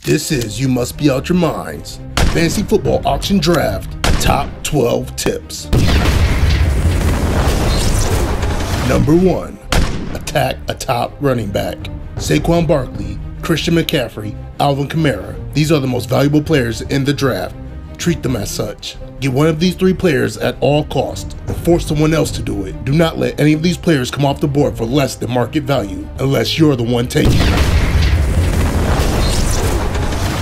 This is You Must Be Out Your Minds Fantasy Football Auction Draft Top 12 Tips. Number 1. Attack a top running back. Saquon Barkley, Christian McCaffrey, Alvin Kamara. These are the most valuable players in the draft. Treat them as such. Get one of these three players at all costs and force someone else to do it. Do not let any of these players come off the board for less than market value unless you're the one taking it.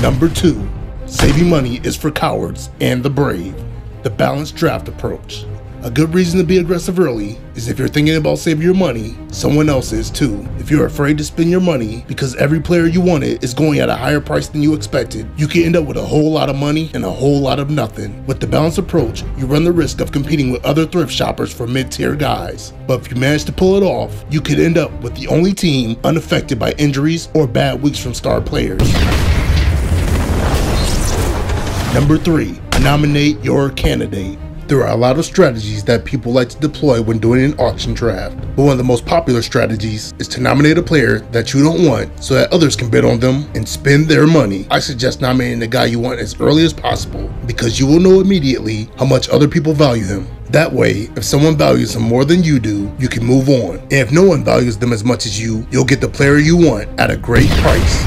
Number 2. Saving money is for cowards and the brave. The balanced draft approach. A good reason to be aggressive early is if you're thinking about saving your money, someone else is too. If you're afraid to spend your money because every player you wanted is going at a higher price than you expected, you can end up with a whole lot of money and a whole lot of nothing. With the balanced approach, you run the risk of competing with other thrift shoppers for mid-tier guys. But if you manage to pull it off, you could end up with the only team unaffected by injuries or bad weeks from star players. Number 3. Nominate your candidate. There are a lot of strategies that people like to deploy when doing an auction draft, but one of the most popular strategies is to nominate a player that you don't want so that others can bid on them and spend their money. I suggest nominating the guy you want as early as possible because you will know immediately how much other people value him. That way, if someone values him more than you do, you can move on. And if no one values them as much as you, you'll get the player you want at a great price.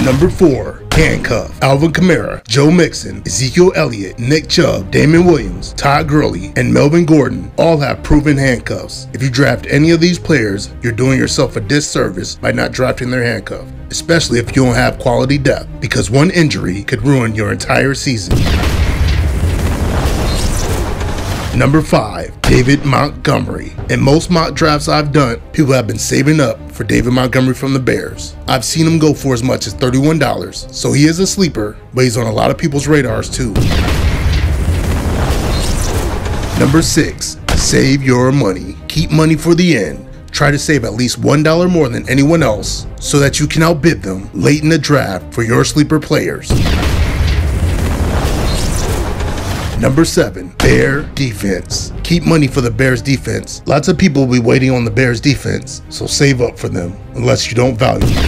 Number 4. Handcuff. Alvin Kamara, Joe Mixon, Ezekiel Elliott, Nick Chubb, Damon Williams, Todd Gurley, and Melvin Gordon all have proven handcuffs. If you draft any of these players, you're doing yourself a disservice by not drafting their handcuff, especially if you don't have quality depth, because one injury could ruin your entire season. Number 5. David Montgomery. In most mock drafts I've done, people have been saving up for David Montgomery from the Bears. I've seen him go for as much as $31, so he is a sleeper, but he's on a lot of people's radars too. Number 6. Save your money. Keep money for the end. Try to save at least $1 more than anyone else so that you can outbid them late in the draft for your sleeper players. Number 7. Bear defense. Keep money for the Bears defense. Lots of people will be waiting on the Bears defense, so save up for them unless you don't value them.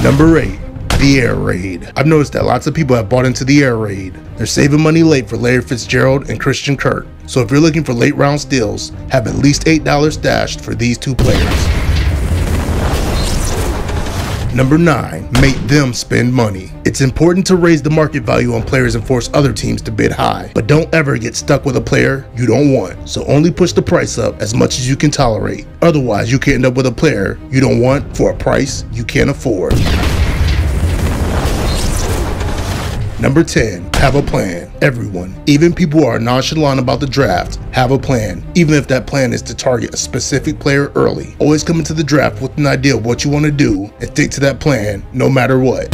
Number 8. The air raid. I've noticed that lots of people have bought into the air raid. They're saving money late for Larry Fitzgerald and Christian Kirk. So if you're looking for late round steals, have at least $8 stashed for these two players. Number 9. Make them spend money. It's important to raise the market value on players and force other teams to bid high, but don't ever get stuck with a player you don't want. So only push the price up as much as you can tolerate. Otherwise, you can end up with a player you don't want for a price you can't afford. Number 10. Have a plan. Everyone, even people who are nonchalant about the draft, have a plan, even if that plan is to target a specific player early. Always come into the draft with an idea of what you want to do and stick to that plan no matter what.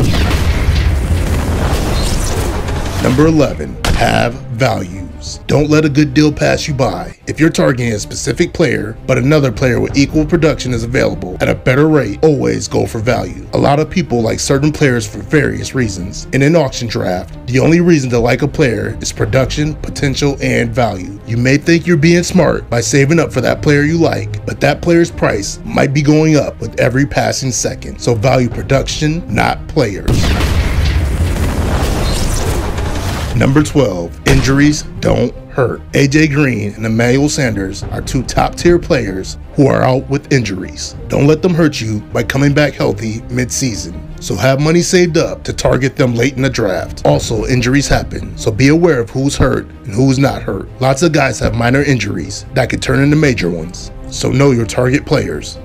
Number 11. Have values. Don't let a good deal pass you by. If you're targeting a specific player, but another player with equal production is available at a better rate, always go for value. A lot of people like certain players for various reasons. In an auction draft, the only reason to like a player is production, potential, and value. You may think you're being smart by saving up for that player you like, but that player's price might be going up with every passing second. So value production, not players. Number 12. Injuries don't hurt. AJ Green and Emmanuel Sanders are two top-tier players who are out with injuries. Don't let them hurt you by coming back healthy mid-season. So have money saved up to target them late in the draft. Also, injuries happen, so be aware of who's hurt and who's not hurt. Lots of guys have minor injuries that could turn into major ones, so know your target players.